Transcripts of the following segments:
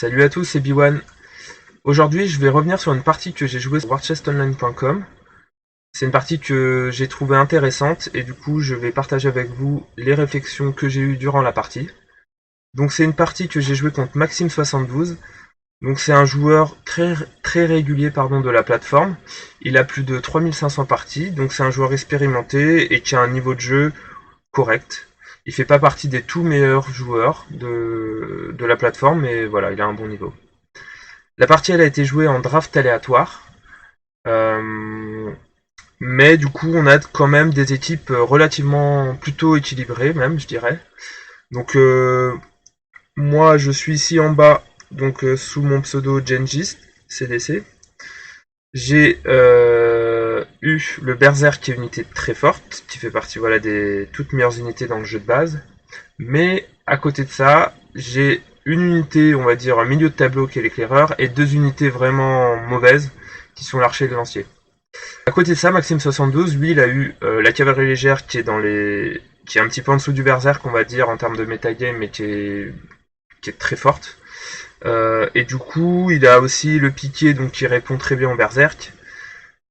Salut à tous, c'est B1. Aujourd'hui, je vais revenir sur une partie que j'ai jouée sur warchestonline.com. C'est une partie que j'ai trouvée intéressante et du coup, je vais partager avec vous les réflexions que j'ai eues durant la partie. Donc, c'est une partie que j'ai jouée contre Maxime72. Donc, c'est un joueur très régulier de la plateforme. Il a plus de 3500 parties, donc c'est un joueur expérimenté et qui a un niveau de jeu correct. Il fait pas partie des tout meilleurs joueurs de la plateforme, mais voilà, il a un bon niveau. La partie elle a été jouée en draft aléatoire, euh, mais du coup on a quand même des équipes relativement plutôt équilibrées même je dirais. Donc moi je suis ici en bas donc sous mon pseudo Gengis CDC. J'ai eu le Berserk qui est une unité très forte, qui fait partie voilà, des toutes meilleures unités dans le jeu de base. Mais à côté de ça, j'ai une unité, on va dire, un milieu de tableau qui est l'éclaireur, et deux unités vraiment mauvaises, qui sont l'archer et le lancier. À côté de ça, Maxime72, lui, il a eu la cavalerie légère qui est qui est un petit peu en dessous du berserk, on va dire, en termes de metagame, mais qui est très forte. Et du coup, il a aussi le piqué, donc qui répond très bien au berserk.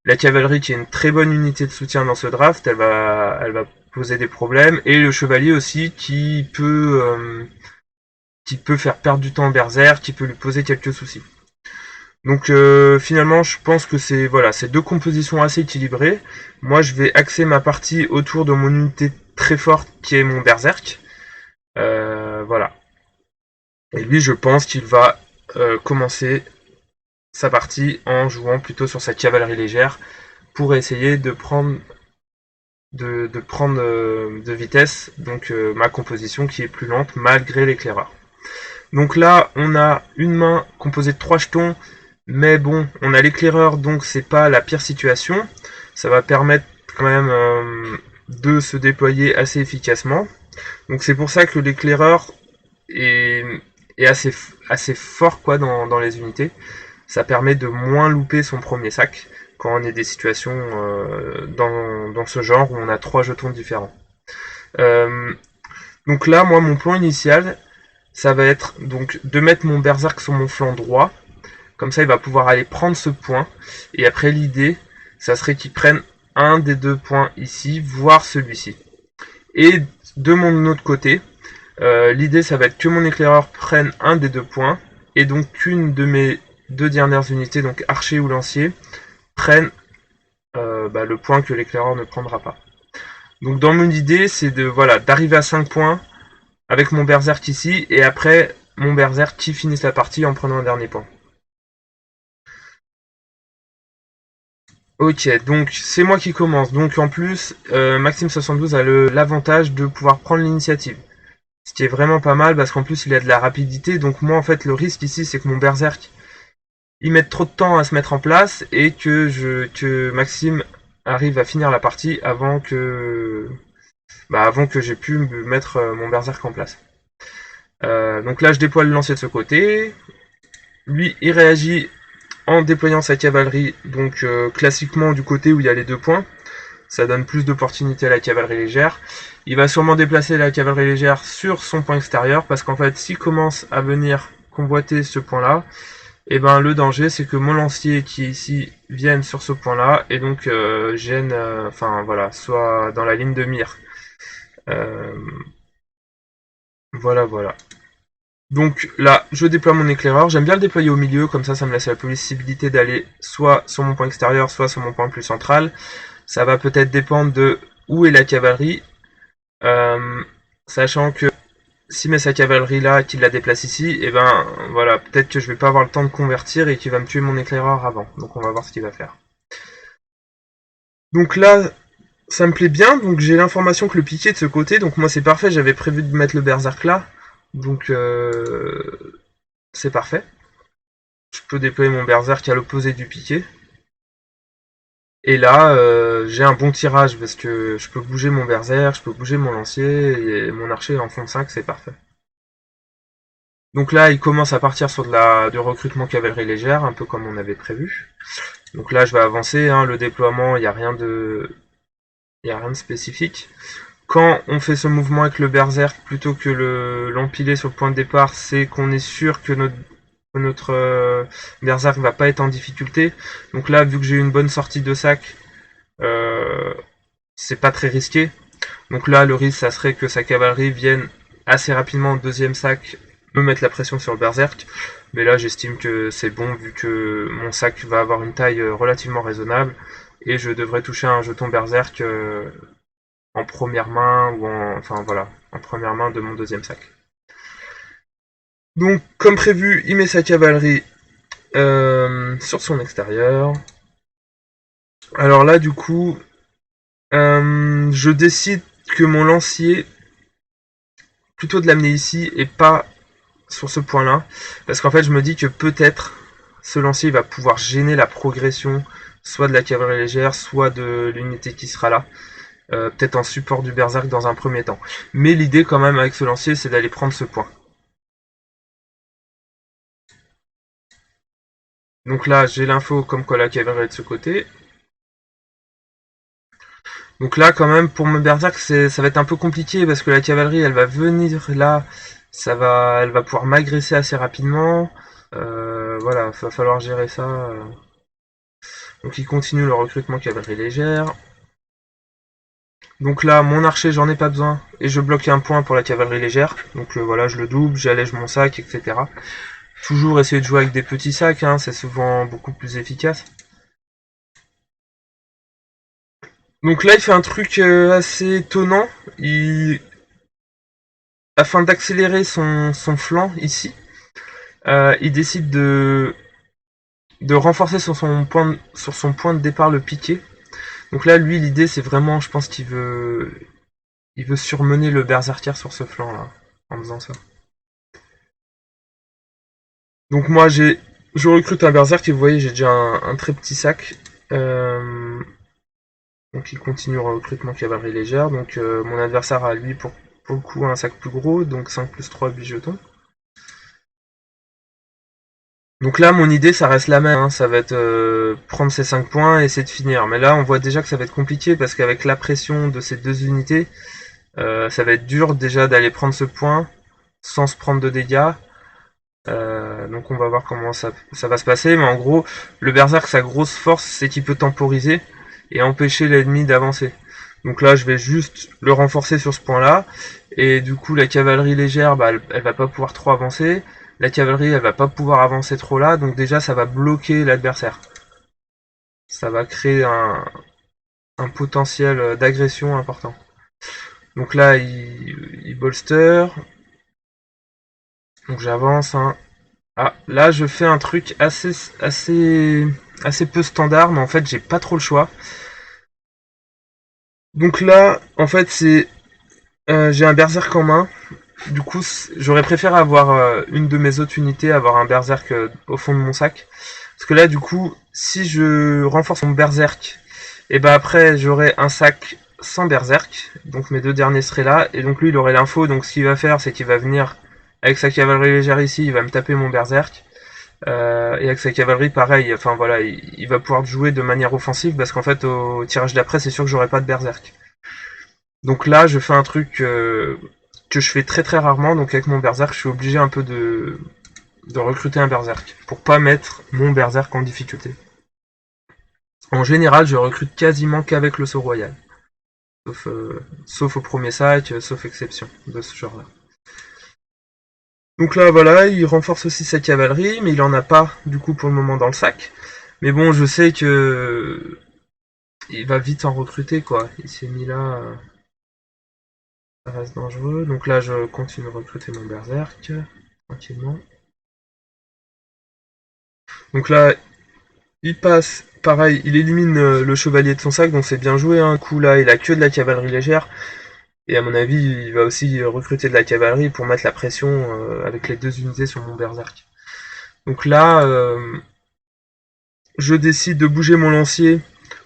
La cavalerie qui est une très bonne unité de soutien dans ce draft, elle va poser des problèmes. Et le chevalier aussi qui peut faire perdre du temps au berserk, qui peut lui poser quelques soucis. Donc finalement, je pense que c'est voilà, c'est deux compositions assez équilibrées. Moi, je vais axer ma partie autour de mon unité très forte qui est mon berserk. Voilà. Et lui, je pense qu'il va commencer sa partie en jouant plutôt sur sa cavalerie légère pour essayer de prendre de vitesse donc ma composition qui est plus lente malgré l'éclaireur. Donc là, on a une main composée de 3 jetons, mais bon, on a l'éclaireur, donc c'est pas la pire situation. Ça va permettre quand même de se déployer assez efficacement. Donc c'est pour ça que l'éclaireur est, est assez fort quoi, dans les unités. Ça permet de moins louper son premier sac quand on est des situations dans ce genre où on a 3 jetons différents. Euh, donc là, moi, mon plan initial, ça va être donc de mettre mon berserk sur mon flanc droit. Comme ça, il va pouvoir aller prendre ce point. Et après, l'idée, ça serait qu'il prenne un des deux points ici, voire celui-ci. Et de mon autre côté, l'idée, ça va être que mon éclaireur prenne un des deux points. Et donc qu'une de mes deux dernières unités, donc archer ou lancier, prenne le point que l'éclaireur ne prendra pas. Donc dans mon idée, c'est de voilà d'arriver à 5 points avec mon berserk ici, et après mon berserk qui finisse la partie en prenant un dernier point. Ok, donc c'est moi qui commence. Donc en plus, Maxime72 a l'avantage de pouvoir prendre l'initiative. Ce qui est vraiment pas mal parce qu'en plus il a de la rapidité. Donc moi en fait le risque ici c'est que mon berserk il mette trop de temps à se mettre en place et que Maxime arrive à finir la partie avant que j'ai pu me mettre mon berserk en place. Donc là je déploie le lancier de ce côté. Lui il réagit en déployant sa cavalerie, donc classiquement du côté où il y a les deux points. Ça donne plus d'opportunités à la cavalerie légère. Il va sûrement déplacer la cavalerie légère sur son point extérieur, parce qu'en fait, s'il commence à venir convoiter ce point-là, et ben le danger c'est que mon lancier qui est ici vienne sur ce point-là, et donc gêne, soit dans la ligne de mire. Euh, voilà. Donc là, je déploie mon éclaireur. J'aime bien le déployer au milieu, comme ça me laisse la possibilité d'aller soit sur mon point extérieur, soit sur mon point plus central. Ça va peut-être dépendre de où est la cavalerie. Sachant que s'il met sa cavalerie là, qu'il la déplace ici, et ben voilà, peut-être que je vais pas avoir le temps de convertir et qu'il va me tuer mon éclaireur avant. Donc on va voir ce qu'il va faire. Donc là, ça me plaît bien. Donc j'ai l'information que le piqué est de ce côté. Donc moi c'est parfait, j'avais prévu de mettre le berserk là. Donc c'est parfait. Je peux déployer mon berserk à l'opposé du piqué. Et là, j'ai un bon tirage parce que je peux bouger mon berserk, je peux bouger mon lancier et mon archer en fond de 5, c'est parfait. Donc là, il commence à partir sur du recrutement cavalerie légère, un peu comme on avait prévu. Donc là, je vais avancer, hein, le déploiement, il n'y a rien de spécifique. Quand on fait ce mouvement avec le berserk plutôt que l'empiler sur le point de départ, c'est qu'on est sûr que notre berserk va pas être en difficulté. Donc là, vu que j'ai eu une bonne sortie de sac, c'est pas très risqué. Donc là, le risque, ça serait que sa cavalerie vienne assez rapidement en deuxième sac me mettre la pression sur le berserk. Mais là, j'estime que c'est bon vu que mon sac va avoir une taille relativement raisonnable et je devrais toucher un jeton berserk en première main ou enfin voilà, en première main de mon deuxième sac. Donc, comme prévu, il met sa cavalerie sur son extérieur. Alors là, du coup, je décide que mon lancier, plutôt de l'amener ici et pas sur ce point-là, parce qu'en fait, je me dis que peut-être ce lancier va pouvoir gêner la progression, soit de la cavalerie légère, soit de l'unité qui sera là. Peut-être en support du berserk dans un premier temps. Mais l'idée quand même avec ce lancier, c'est d'aller prendre ce point. Donc là, j'ai l'info comme quoi la cavalerie est de ce côté. Donc là, quand même, pour mon berserk, ça va être un peu compliqué parce que la cavalerie, elle va venir là, elle va pouvoir m'agresser assez rapidement. Voilà, va falloir gérer ça. Donc il continue le recrutement cavalerie légère. Donc là, mon archer, j'en ai pas besoin. Et je bloque un point pour la cavalerie légère. Donc voilà, je le double, j'allège mon sac, etc. Toujours essayer de jouer avec des petits sacs, hein, c'est souvent beaucoup plus efficace. Donc là, il fait un truc assez étonnant. Afin d'accélérer son flanc ici, il décide de renforcer sur son point de départ le piqué. Donc là, lui, l'idée, c'est vraiment, je pense il veut surmener le berserker sur ce flanc là, en faisant ça. Donc moi, je recrute un berserk et vous voyez, j'ai déjà un très petit sac. Donc il continue le recrutement cavalerie légère. Donc mon adversaire a lui pour le coup un sac plus gros, donc 5 plus 3 8 jetons. Donc là mon idée ça reste la même, hein. Ça va être prendre ces 5 points et essayer de finir. Mais là on voit déjà que ça va être compliqué parce qu'avec la pression de ces deux unités, ça va être dur déjà d'aller prendre ce point sans se prendre de dégâts. Donc on va voir comment ça va se passer. Mais en gros, le berserk, sa grosse force, c'est qu'il peut temporiser et empêcher l'ennemi d'avancer. Donc là, je vais juste le renforcer sur ce point-là. Et du coup, la cavalerie légère, bah, elle va pas pouvoir trop avancer. La cavalerie, elle va pas pouvoir avancer trop là. Donc déjà, ça va bloquer l'adversaire. Ça va créer un potentiel d'agression important. Donc là, il bolster. Donc j'avance, hein. Ah, là je fais un truc assez peu standard, mais en fait j'ai pas trop le choix. Donc là, en fait j'ai un berserk en main. Du coup, j'aurais préféré avoir une de mes autres unités, avoir un berserk au fond de mon sac. Parce que là, du coup, si je renforce mon berserk, et ben après j'aurai un sac sans berserk. Donc mes deux derniers seraient là, et donc lui il aurait l'info. Donc ce qu'il va faire, c'est qu'il va venir avec sa cavalerie légère ici, il va me taper mon berserk. Et avec sa cavalerie, pareil, enfin voilà, il va pouvoir jouer de manière offensive parce qu'en fait, au tirage d'après, c'est sûr que j'aurai pas de berserk. Donc là, je fais un truc que je fais très très rarement, donc avec mon berserk, je suis obligé un peu de recruter un berserk pour pas mettre mon berserk en difficulté. En général, je recrute quasiment qu'avec le saut royal, sauf au premier sac, sauf exception de ce genre-là. Donc là, voilà, il renforce aussi sa cavalerie, mais il en a pas du coup pour le moment dans le sac. Mais bon, je sais que il va vite en recruter quoi. Il s'est mis là, ça reste dangereux. Donc là, je continue de recruter mon berserk tranquillement. Donc là, il passe, pareil, il élimine le chevalier de son sac, donc c'est bien joué. Un coup là, il a que de la cavalerie légère. Et à mon avis, il va aussi recruter de la cavalerie pour mettre la pression avec les deux unités sur mon berserk. Donc là, je décide de bouger mon lancier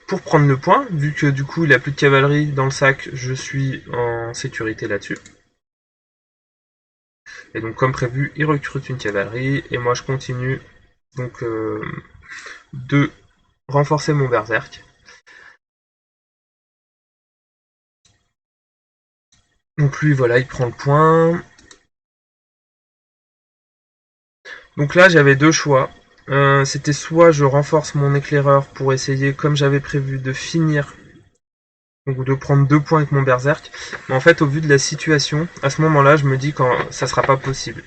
pour prendre le point, vu que du coup il a plus de cavalerie dans le sac, je suis en sécurité là-dessus. Et donc comme prévu, il recrute une cavalerie, et moi je continue donc de renforcer mon berserk. Donc lui voilà, il prend le point. Donc là, j'avais deux choix. C'était soit je renforce mon éclaireur pour essayer, comme j'avais prévu, de finir, donc de prendre 2 points avec mon berserk. Mais en fait, au vu de la situation, à ce moment-là, je me dis que ça sera pas possible.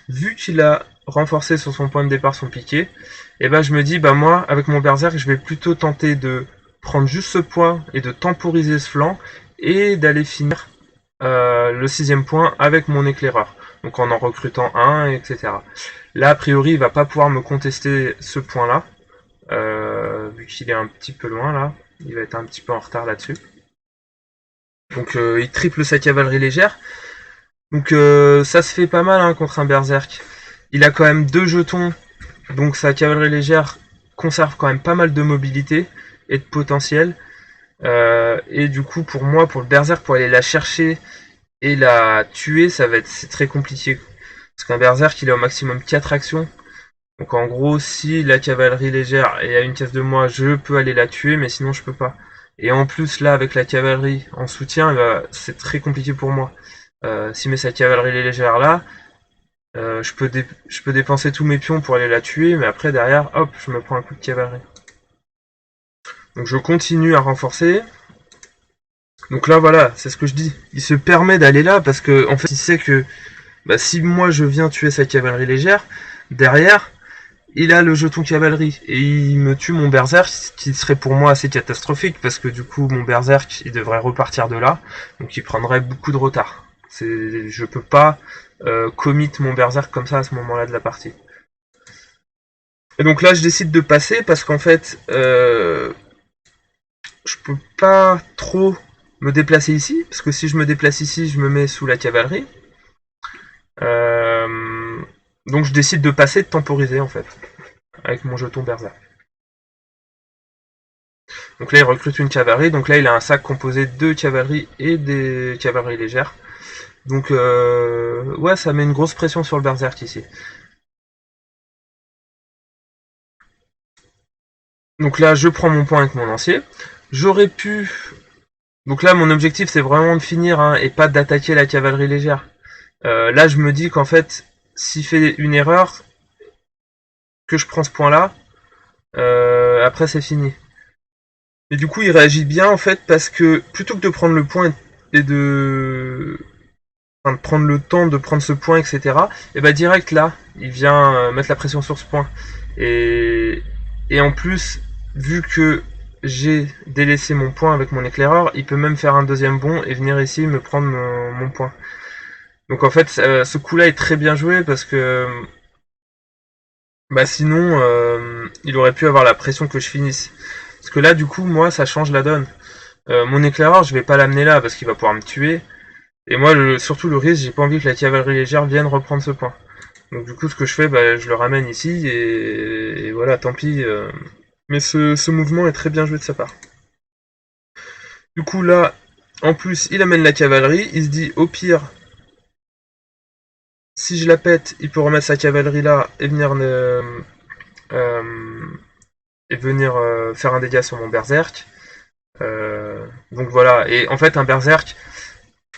Vu qu'il a renforcé sur son point de départ son piqué, et ben je me dis, bah moi, avec mon berserk, je vais plutôt tenter de prendre juste ce point et de temporiser ce flanc et d'aller finir le 6ème point avec mon éclaireur. Donc en recrutant un, etc. Là, a priori, il va pas pouvoir me contester ce point-là, vu qu'il est un petit peu loin là. Il va être un petit peu en retard là-dessus. Donc il triple sa cavalerie légère. Donc ça se fait pas mal hein, contre un berserk. Il a quand même 2 jetons, donc sa cavalerie légère conserve quand même pas mal de mobilité et de potentiel. Et du coup, pour moi, pour le berserk, pour aller la chercher et la tuer, c'est très compliqué. Parce qu'un berserk, il a au maximum 4 actions. Donc en gros, si la cavalerie légère est à une case de moi, je peux aller la tuer, mais sinon je peux pas. Et en plus, là, avec la cavalerie en soutien, c'est très compliqué pour moi. S'il met sa cavalerie légère là, je peux dépenser tous mes pions pour aller la tuer, mais après, derrière, hop, je me prends un coup de cavalerie. Donc je continue à renforcer. Donc là, voilà, c'est ce que je dis. Il se permet d'aller là, parce que en fait, il sait que si moi je viens tuer sa cavalerie légère, derrière, il a le jeton cavalerie et il me tue mon berserk, ce qui serait pour moi assez catastrophique parce que du coup mon berserk il devrait repartir de là, donc il prendrait beaucoup de retard. Je peux pas commit mon berserk comme ça à ce moment-là de la partie. Et donc là je décide de passer parce qu'en fait je peux pas trop me déplacer ici parce que si je me déplace ici je me mets sous la cavalerie. Donc je décide de passer, de temporiser en fait avec mon jeton berserk. Donc là, il recrute une cavalerie. Donc là, il a un sac composé de cavalerie et des cavaleries légères. Donc, ouais, ça met une grosse pression sur le berserk ici. Donc là, je prends mon point avec mon lancier. J'aurais pu... Donc là, mon objectif, c'est vraiment de finir hein, et pas d'attaquer la cavalerie légère. Là, je me dis qu'en fait, s'il fait une erreur, que je prends ce point-là, après, c'est fini. Et du coup, il réagit bien, en fait, parce que plutôt que de prendre le point et de prendre le temps de prendre ce point, etc. Et bah direct là, il vient mettre la pression sur ce point. Et, et en plus, vu que j'ai délaissé mon point avec mon éclaireur, il peut même faire un deuxième bond et venir ici me prendre mon point. Donc en fait, ce coup-là est très bien joué parce que sinon, il aurait pu avoir la pression que je finisse. Parce que là, du coup, moi, ça change la donne. Mon éclaireur, je vais pas l'amener là parce qu'il va pouvoir me tuer. Et moi, surtout le risque, j'ai pas envie que la cavalerie légère vienne reprendre ce point. Donc du coup, ce que je fais, je le ramène ici, et voilà, tant pis. Mais ce mouvement est très bien joué de sa part. Du coup, là, en plus, il amène la cavalerie, il se dit, au pire, si je la pète, il peut remettre sa cavalerie là, et venir, faire un dégât sur mon berserk. Donc voilà, et en fait, un berserk,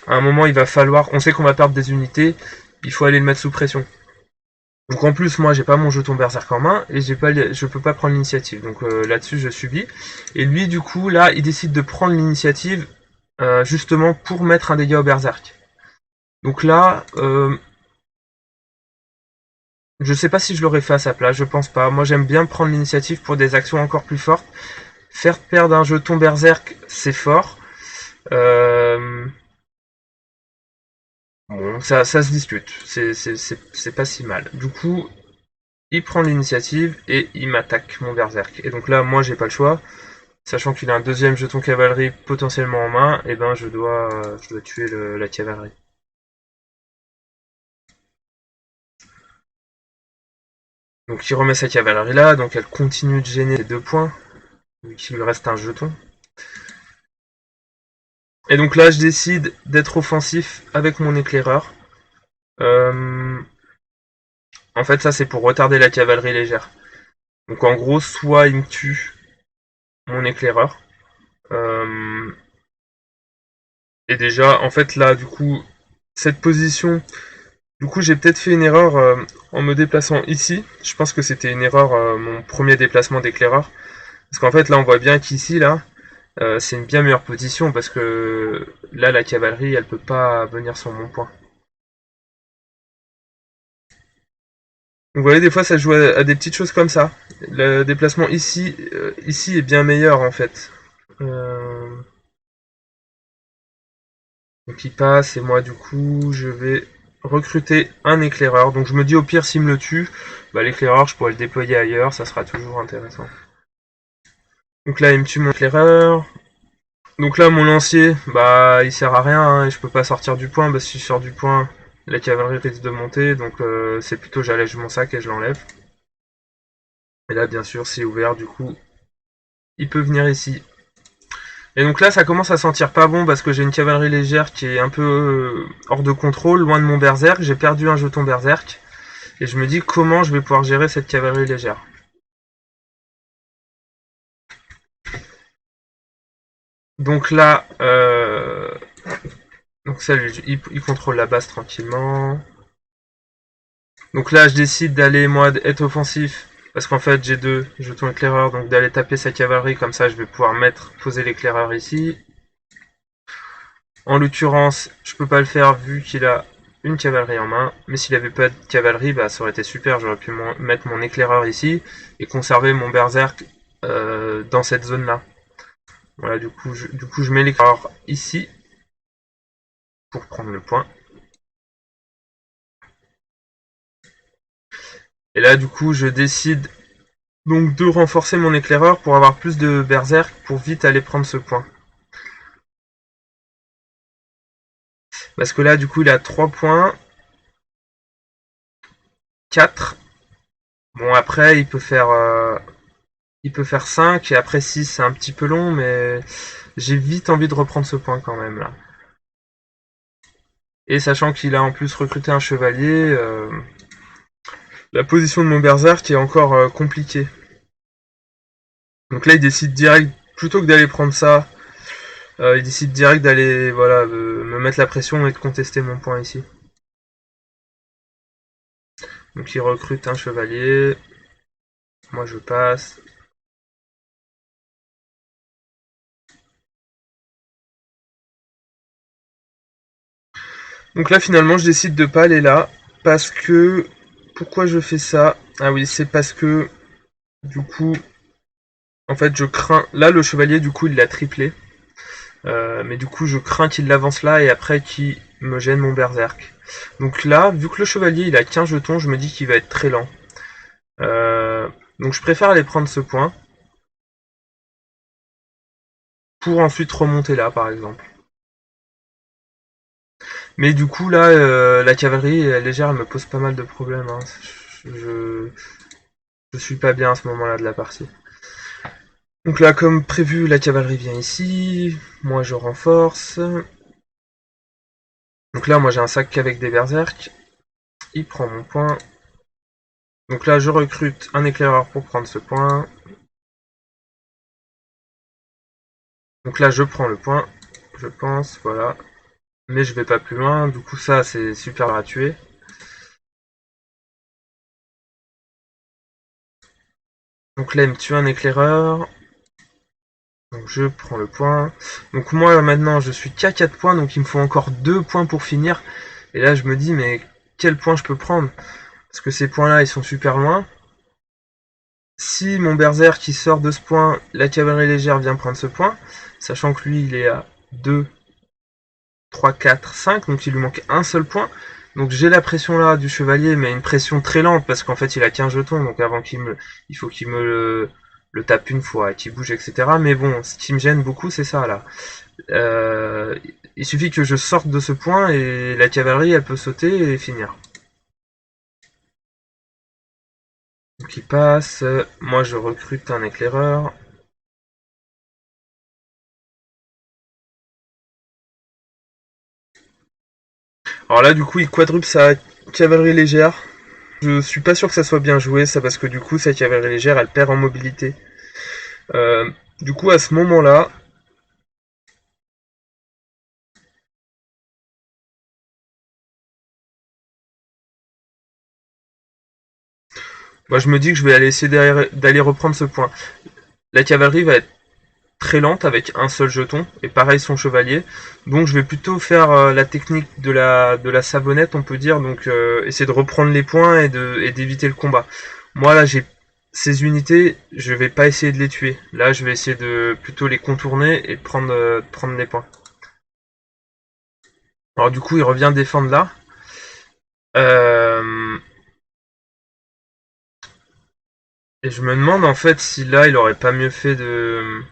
à un moment, il va falloir, on sait qu'on va perdre des unités, il faut aller le mettre sous pression. Donc en plus moi j'ai pas mon jeton berserk en main et je peux pas prendre l'initiative. Donc là-dessus je subis. Et lui du coup là il décide de prendre l'initiative justement pour mettre un dégât au berserk. Donc là je sais pas si je l'aurais fait à sa place, je pense pas. Moi j'aime bien prendre l'initiative pour des actions encore plus fortes. Faire perdre un jeton berserk c'est fort. Bon ça se discute, c'est pas si mal. Du coup il prend l'initiative et il m'attaque mon berserk. Et donc là, moi, j'ai pas le choix. Sachant qu'il a un deuxième jeton cavalerie potentiellement en main, et je dois tuer la cavalerie. Donc il remet sa cavalerie là, donc elle continue de gêner les 2 points, vu qu'il lui reste un jeton. Et donc là, je décide d'être offensif avec mon éclaireur. En fait, ça c'est pour retarder la cavalerie légère. Donc en gros, soit il me tue mon éclaireur, et déjà, en fait là, du coup, cette position, Du coup, j'ai peut-être fait une erreur en me déplaçant ici. Je pense que c'était une erreur, mon premier déplacement d'éclaireur. Parce qu'en fait, là, on voit bien qu'ici, là, c'est une bien meilleure position parce que là, la cavalerie, elle peut pas venir sur mon point. Donc, vous voyez, des fois, ça joue à des petites choses comme ça. Le déplacement ici, ici est bien meilleur, en fait. Euh, donc, il passe, et moi, du coup, je vais recruter un éclaireur. Donc, je me dis, au pire, s'il me le tue, bah, l'éclaireur, je pourrais le déployer ailleurs, ça sera toujours intéressant. Donc là, il me tue mon éclaireur. Donc là, mon lancier, bah, il sert à rien, hein, et je peux pas sortir du point, parce que si je sors du point, la cavalerie risque de monter, donc c'est plutôt j'allège mon sac et je l'enlève. Et là, bien sûr, c'est ouvert, du coup, il peut venir ici. Et donc là, ça commence à sentir pas bon, parce que j'ai une cavalerie légère qui est un peu hors de contrôle, loin de mon berserk, j'ai perdu un jeton berserk, et je me dis comment je vais pouvoir gérer cette cavalerie légère. Donc là, donc ça, il contrôle la base tranquillement. Donc là, je décide d'aller, moi, être offensif. Parce qu'en fait, j'ai deux jetons éclaireurs. Donc d'aller taper sa cavalerie. Comme ça, je vais pouvoir poser l'éclaireur ici. En l'occurrence, je peux pas le faire vu qu'il a une cavalerie en main. Mais s'il avait pas de cavalerie, bah, ça aurait été super. J'aurais pu mettre mon éclaireur ici. Et conserver mon berserk dans cette zone-là. Voilà, du coup, je mets l'éclaireur ici. Pour prendre le point. Et là, du coup, je décide donc de renforcer mon éclaireur pour avoir plus de berserk pour vite aller prendre ce point. Parce que là, du coup, il a 3 points. 4. Bon, après, il peut faire 5. Et après 6, c'est un petit peu long, mais j'ai vite envie de reprendre ce point quand même, là. Et sachant qu'il a en plus recruté un chevalier, la position de mon berserk est encore compliquée. Donc là, il décide direct, plutôt que d'aller prendre ça, il décide direct d'aller voilà, me mettre la pression et de contester mon point ici. Donc il recrute un chevalier. Moi, je passe. Donc là, finalement, je décide de pas aller là. Parce que... Pourquoi je fais ça? Ah oui, c'est parce que... Du coup... En fait, je crains... Là, le chevalier, du coup, il l'a triplé. Mais du coup, je crains qu'il l'avance là et après qu'il me gêne mon berserk. Donc là, vu que le chevalier, il a 15 jetons, je me dis qu'il va être très lent. Donc je préfère aller prendre ce point. Pour ensuite remonter là, par exemple. Mais du coup, là, la cavalerie légère, elle me pose pas mal de problèmes. Hein. Je, je suis pas bien à ce moment-là de la partie. Donc là, comme prévu, la cavalerie vient ici. Moi, je renforce. Donc là, moi, j'ai un sac avec des berserk. Il prend mon point. Donc là, je recrute un éclaireur pour prendre ce point. Donc là, je prends le point, je pense, voilà. Mais je vais pas plus loin. Du coup, ça, c'est super à tuer. Donc là, il me tue un éclaireur. Donc je prends le point. Donc moi maintenant je suis qu'à 4 points, donc il me faut encore 2 points pour finir. Et là je me dis mais quel point je peux prendre? Parce que ces points là ils sont super loin. Si mon berserk qui sort de ce point, la cavalerie légère vient prendre ce point, sachant que lui il est à 2, 3, 4, 5, donc il lui manque un seul point. Donc j'ai la pression là du chevalier, mais une pression très lente parce qu'en fait il a qu'un jeton, donc avant il faut qu'il me le tape une fois, qu'il bouge, etc. Mais bon, ce qui me gêne beaucoup c'est ça là. Euh, il suffit que je sorte de ce point et la cavalerie elle peut sauter et finir. Donc il passe, moi je recrute un éclaireur. Alors là du coup il quadruple sa cavalerie légère. Je suis pas sûr que ça soit bien joué ça parce que du coup sa cavalerie légère elle perd en mobilité. Euh, du coup à ce moment là, Moi, je me dis que je vais aller essayer d'aller reprendre ce point. La cavalerie va être très lente avec un seul jeton, et pareil son chevalier. Donc je vais plutôt faire la technique de la savonnette, on peut dire, donc essayer de reprendre les points et d'éviter le combat. Moi là j'ai ces unités, je vais pas essayer de les tuer. Là je vais essayer de plutôt les contourner et de prendre les points. Alors du coup il revient défendre là. Et je me demande en fait si là il aurait pas mieux fait de...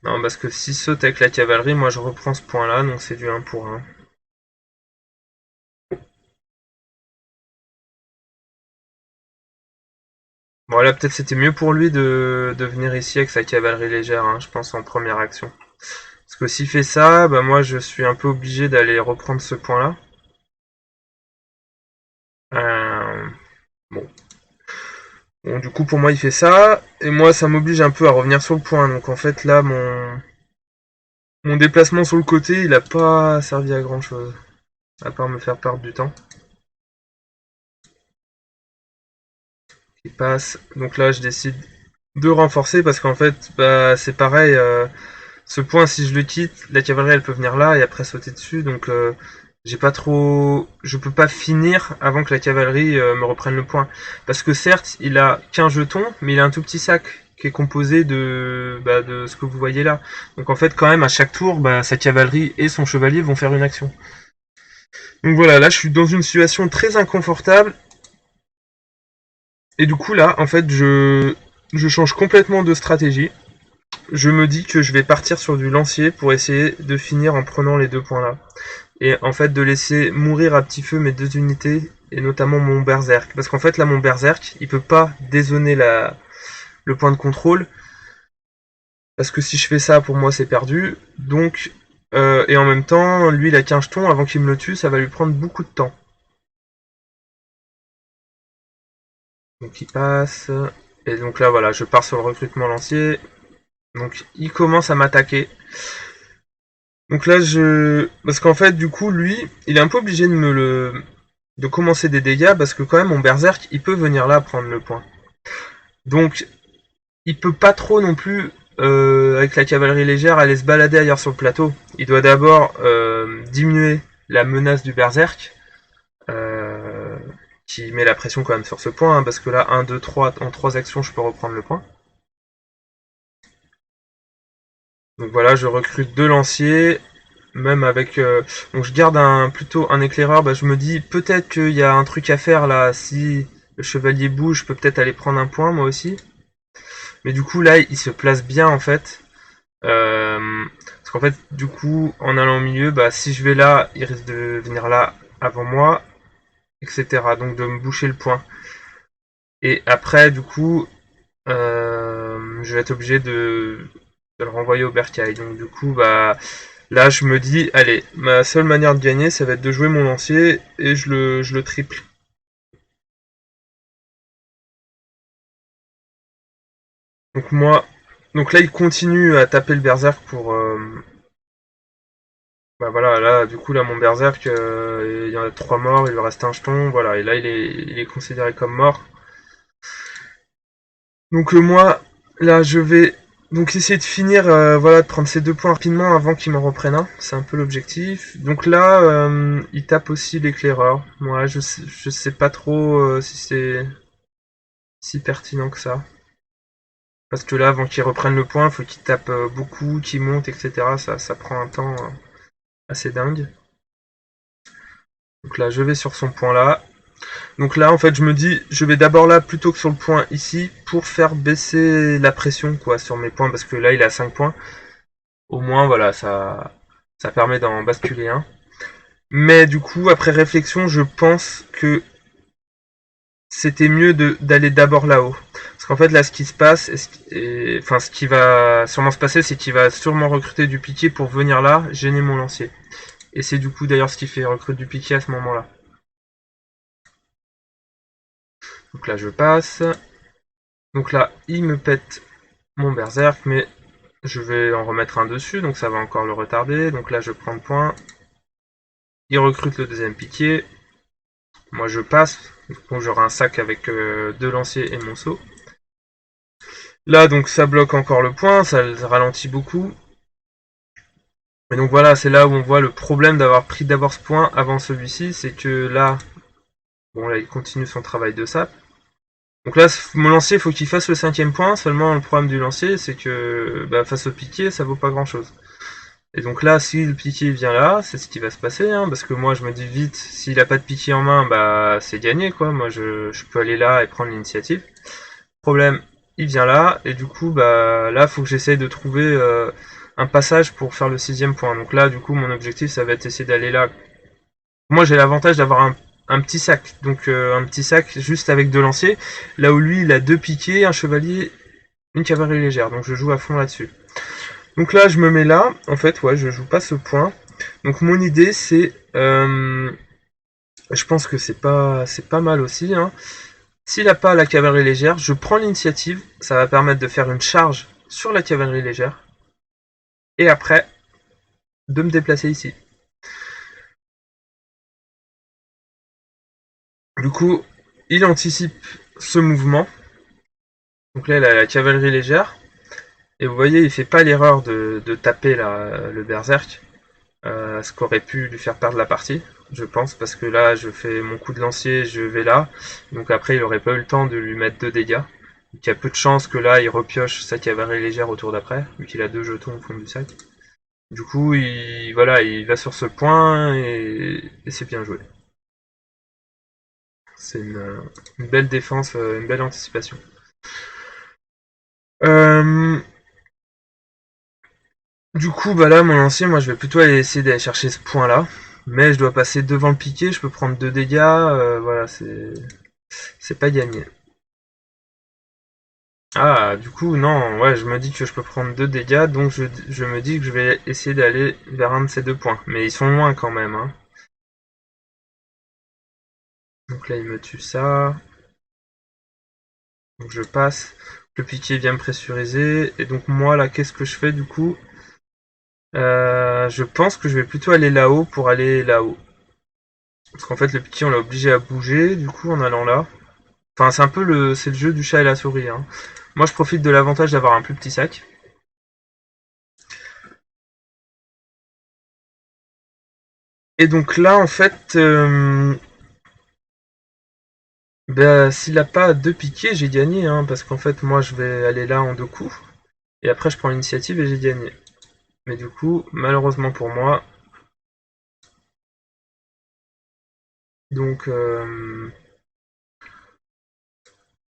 Non, parce que s'il saute avec la cavalerie, moi je reprends ce point là, donc c'est du 1 pour 1. Bon là peut-être c'était mieux pour lui de venir ici avec sa cavalerie légère, hein, je pense en première action. Parce que s'il fait ça, bah moi je suis un peu obligé d'aller reprendre ce point là. Euh, bon. Bon, du coup pour moi il fait ça, et moi ça m'oblige un peu à revenir sur le point, donc en fait là mon déplacement sur le côté il a pas servi à grand chose, à part me faire perdre du temps. Il passe, donc là je décide de renforcer parce qu'en fait bah, c'est pareil, ce point si je le quitte, la cavalerie elle peut venir là et après sauter dessus, donc j'ai pas trop, je peux pas finir avant que la cavalerie me reprenne le point, parce que certes il a qu'un jeton, mais il a un tout petit sac qui est composé de ce que vous voyez là, donc en fait quand même à chaque tour bah, sa cavalerie et son chevalier vont faire une action. Donc voilà, là je suis dans une situation très inconfortable, et du coup là en fait je change complètement de stratégie. Je me dis que je vais partir sur du lancier pour essayer de finir en prenant les 2 points là. Et en fait de laisser mourir à petit feu mes 2 unités, et notamment mon berserk. Parce qu'en fait là mon berserk, il peut pas dézoner le point de contrôle. Parce que si je fais ça, pour moi c'est perdu. Donc, et en même temps, lui il a qu'un jeton, avant qu'il me le tue, ça va lui prendre beaucoup de temps. Donc il passe. Et donc là voilà, je pars sur le recrutement lancier. Donc il commence à m'attaquer. Donc là parce qu'en fait du coup lui, il est un peu obligé de commencer des dégâts parce que quand même mon berserk il peut venir là prendre le point. Donc il peut pas trop non plus avec la cavalerie légère aller se balader ailleurs sur le plateau. Il doit d'abord diminuer la menace du berserk euh, qui met la pression quand même sur ce point, hein, parce que là 1, 2, 3, en 3 actions je peux reprendre le point. Donc voilà, je recrute 2 lanciers, même avec... donc je garde plutôt un éclaireur, bah, je me dis peut-être qu'il y a un truc à faire là, si le chevalier bouge, je peux peut-être aller prendre un point moi aussi. Mais du coup là, il se place bien en fait. Parce qu'en fait, du coup, en allant au milieu, bah, si je vais là, il risque de venir là avant moi, etc. Donc de me boucher le point. Et après, du coup, je vais être obligé de le renvoyer au bercail. Donc du coup, bah là, je me dis, allez, ma seule manière de gagner, ça va être de jouer mon lancier et je le triple. Donc moi, donc là, il continue à taper le berserk pour... bah voilà, là, du coup, là, mon berserk, il y en a 3 morts, il lui reste un jeton, voilà, et là, il est considéré comme mort. Donc moi, là, je vais donc essayer de finir, voilà, de prendre ces 2 points rapidement avant qu'il m'en reprenne un. C'est un peu l'objectif. Donc là, il tape aussi l'éclaireur. Moi, je sais pas trop si c'est si pertinent que ça. Parce que là, avant qu'il reprenne le point, il faut qu'il tape beaucoup, qu'il monte, etc. Ça prend un temps assez dingue. Donc là, je vais sur son point là. Donc là, en fait, je me dis, je vais d'abord là plutôt que sur le point ici pour faire baisser la pression quoi sur mes points, parce que là, il a 5 points. Au moins, voilà, ça permet d'en basculer un. Mais du coup, après réflexion, je pense que c'était mieux d'aller d'abord là-haut. Parce qu'en fait, là, ce qui se passe, enfin, ce qui va sûrement se passer, c'est qu'il va sûrement recruter du piqué pour venir là, gêner mon lancier. Et c'est du coup d'ailleurs ce qui fait recruter du piqué à ce moment-là. Donc là, je passe. Donc là, il me pète mon berserk, mais je vais en remettre un dessus, donc ça va encore le retarder. Donc là, je prends le point. Il recrute le deuxième piqué. Moi, je passe Donc j'aurai un sac avec 2 lanciers et mon seau. Là, donc ça bloque encore le point, ça ralentit beaucoup. Et donc voilà, c'est là où on voit le problème d'avoir pris d'abord ce point avant celui-ci, c'est que là, bon là il continue son travail de sap. Donc là, mon lancier, il faut qu'il fasse le 5ème point, seulement le problème du lancier, c'est que face au piqué, ça vaut pas grand-chose. Et donc là, si le piqué vient là, c'est ce qui va se passer, hein, parce que moi je me dis vite, s'il a pas de piqué en main, c'est gagné quoi, moi je peux aller là et prendre l'initiative. Problème, il vient là, et du coup là faut que j'essaye de trouver un passage pour faire le 6ème point. Donc là du coup mon objectif ça va être essayer d'aller là. Moi j'ai l'avantage d'avoir un petit sac, donc un petit sac juste avec 2 lanciers, là où lui il a 2 piquets, un chevalier, une cavalerie légère, donc je joue à fond là-dessus. Donc là, je me mets là. En fait, ouais, je joue pas ce point. Donc mon idée, c'est, je pense que c'est pas mal aussi, hein. S'il a pas la cavalerie légère, je prends l'initiative. Ça va permettre de faire une charge sur la cavalerie légère. Et après, de me déplacer ici. Du coup, il anticipe ce mouvement. Donc là, il a la cavalerie légère. Et vous voyez, il fait pas l'erreur de taper le berserk. Ce qui aurait pu lui faire perdre la partie, je pense, parce que là, je fais mon coup de lancier, je vais là, donc après, il aurait pas eu le temps de lui mettre 2 dégâts. Donc il y a peu de chances que là, il repioche sa cavalerie légère au tour d'après, vu qu'il a 2 jetons au fond du sac. Du coup, voilà, il va sur ce point, et c'est bien joué. C'est une belle défense, une belle anticipation. Du coup, là, mon lancier, moi, je vais plutôt aller essayer d'aller chercher ce point-là. Mais je dois passer devant le piqué, je peux prendre 2 dégâts, voilà, c'est pas gagné. Ah, du coup, non, ouais, je me dis que je peux prendre 2 dégâts, donc je me dis que je vais essayer d'aller vers un de ces 2 points. Mais ils sont loin quand même, hein. Donc là, il me tue ça. Donc je passe. Le piqué vient me pressuriser. Et donc moi, là, qu'est-ce que je fais du coup? Je pense que je vais plutôt aller là-haut pour aller là-haut. Parce qu'en fait, le piqué, on l'a obligé à bouger, du coup, en allant là. Enfin, c'est un peu c'est le jeu du chat et la souris, hein. Moi, je profite de l'avantage d'avoir un plus petit sac. Et donc là, en fait, s'il a pas 2 piquets, j'ai gagné, hein, parce qu'en fait, moi, je vais aller là en 2 coups. Et après, je prends l'initiative et j'ai gagné. Mais du coup, malheureusement pour moi, donc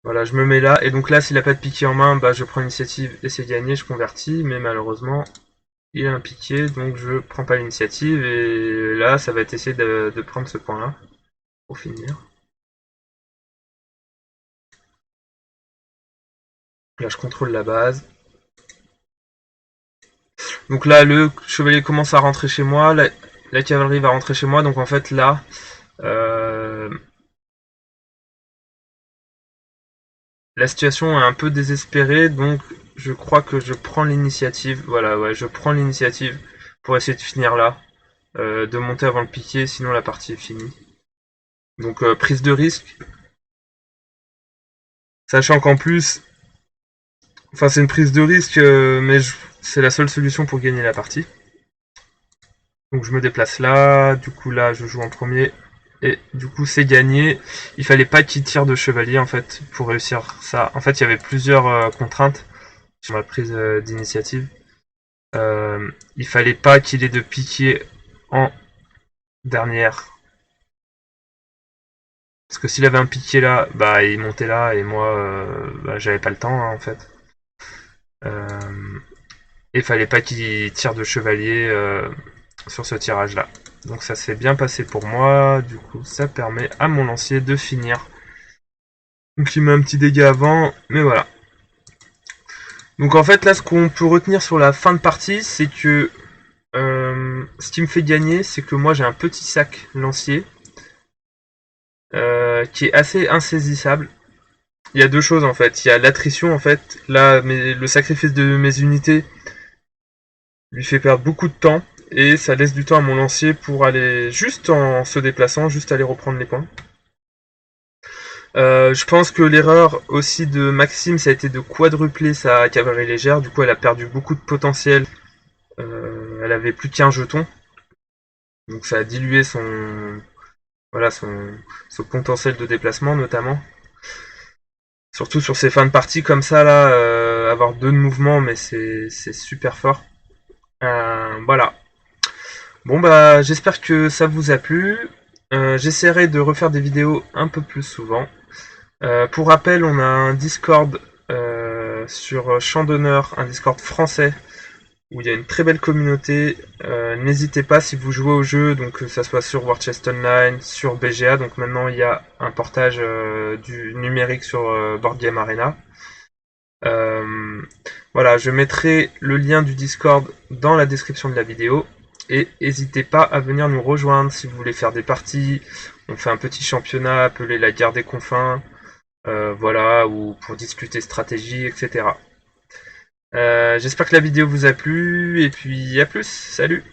voilà, je me mets là. Et donc là, s'il a pas de piqué en main, je prends l'initiative et c'est gagné, je convertis. Mais malheureusement, il a un piqué, donc je prends pas l'initiative. Et là, ça va être essayer de prendre ce point-là pour finir. Là, je contrôle la base. Donc là, le chevalier commence à rentrer chez moi. La cavalerie va rentrer chez moi. Donc en fait, là, euh, la situation est un peu désespérée. Donc je crois que je prends l'initiative. Voilà, ouais, je prends l'initiative pour essayer de finir là. De monter avant le piqué, sinon la partie est finie. Donc prise de risque. Sachant qu'en plus, enfin c'est une prise de risque, mais c'est la seule solution pour gagner la partie. Donc je me déplace là, du coup là je joue en premier, et du coup c'est gagné. Il fallait pas qu'il tire de chevalier en fait pour réussir ça. En fait il y avait plusieurs contraintes sur la prise d'initiative. Il fallait pas qu'il ait de piqué en dernière. Parce que s'il avait un piqué là, il montait là et moi j'avais pas le temps hein, en fait. Et il fallait pas qu'il tire de chevalier sur ce tirage là. Donc ça s'est bien passé pour moi, du coup ça permet à mon lancier de finir. Donc il met un petit dégât avant, mais voilà. Donc en fait là ce qu'on peut retenir sur la fin de partie, c'est que ce qui me fait gagner, c'est que moi j'ai un petit sac lancier qui est assez insaisissable. Il y a deux choses en fait. Il y a l'attrition en fait. Là, le sacrifice de mes unités lui fait perdre beaucoup de temps et ça laisse du temps à mon lancier pour aller juste en se déplaçant, juste aller reprendre les points. Je pense que l'erreur aussi de Maxime, ça a été de quadrupler sa cavalerie légère. Du coup, elle a perdu beaucoup de potentiel. Elle avait plus qu'un jeton. Donc ça a dilué voilà, son potentiel de déplacement notamment. Surtout sur ces fins de partie comme ça, là, avoir deux de mouvements, mais c'est super fort. Voilà. Bon bah j'espère que ça vous a plu. J'essaierai de refaire des vidéos un peu plus souvent. Pour rappel, on a un Discord sur Champ d'honneur, un Discord français où il y a une très belle communauté. N'hésitez pas si vous jouez au jeu, donc que ça soit sur War Chest Online, sur BGA, donc maintenant il y a un portage du numérique sur Board Game Arena. Voilà, je mettrai le lien du Discord dans la description de la vidéo. Et n'hésitez pas à venir nous rejoindre si vous voulez faire des parties. On fait un petit championnat appelé la guerre des confins. Voilà, ou pour discuter stratégie, etc. J'espère que la vidéo vous a plu, et puis à plus, salut!